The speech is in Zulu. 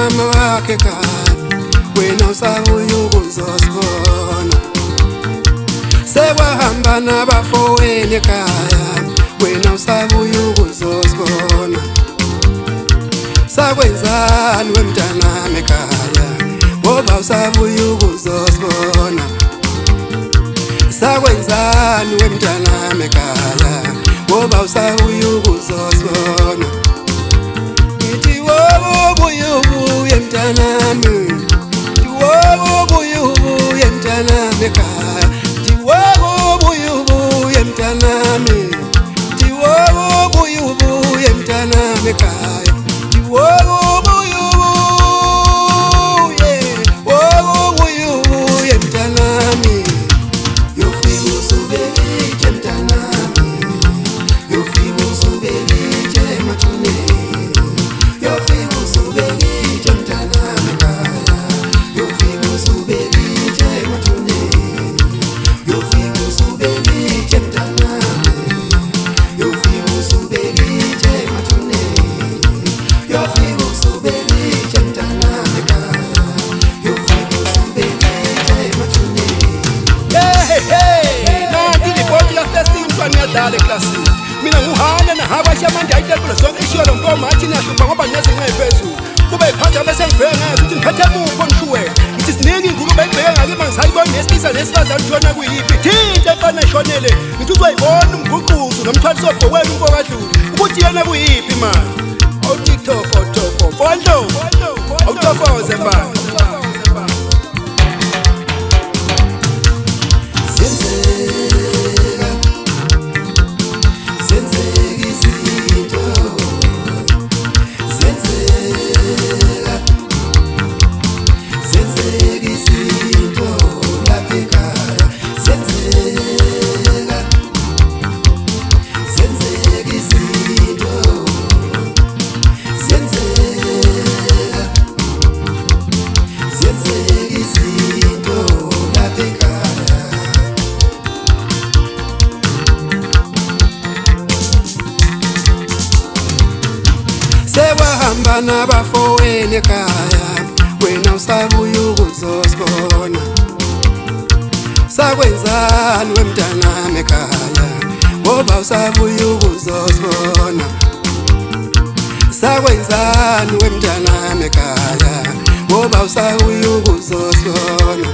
mama wakhe ekhaya, wena usabuya ukuzosibona. Sekwahamba nabafowenu ekhaya, wena usabuya ukuzosibona. Sakwenzani wemntanami ekhaya, ngoba usabuya ukuzosibona. Sakwenzani wemntanami ekhaya, ngoba usabuya ukuzosibona. Ngithi wobo buya ubuye mntanami, ngithi wobo buya ubuye mntanami ekhaya, ngithi wobo buya ubuye mntanami, ngithi wobo buya ubuye mntanami ekhaya, ngithi wobo buya ubuye, wobo buya ubuye mntanami. Yofika usubelithe mntanami, yofika usubelithe emathuneni, yofika usubelithe mntanami ekhaya, yofika usubelithe emathuneni, yofika usubelithe mntanami, yofika usubelithe emathuneni, yofika usubelithe mntanami ekhaya, yofika usubelithe emathuneni. Nanti libhodi lafesini umntwana uyadlala eklasini. Mina nguhana nahabasha manje ayitebula zonke ishiyo lo nkomo athi niyahlupha ngoba nginezinqa eziphezulu. Kube yiphatha bese ngivela ngazi ukuthi ngiphethe muphi ongishuwela. Ngithi siningi ingulube engibheke ngake uma ngisayibona nesilisa nesifazane shona kuyiphi. Thinta efana eshonele. Ngithi uzoyibona umguquzo nomthwaliso obhokweni umfokadlula. Ukuthi yena kuyiphi manje. AwuTikTok awutofo. Fondo. Awutofoze manje. Sekwahamba nabafowenu ekhaya, wena usabuya ukuzosibona. Sakwenzani wemntanami ekhaya, ngoba usabuya ukuzosibona. Sakwenzani wemntanami ekhaya, ngoba usabuya ukuzosibona.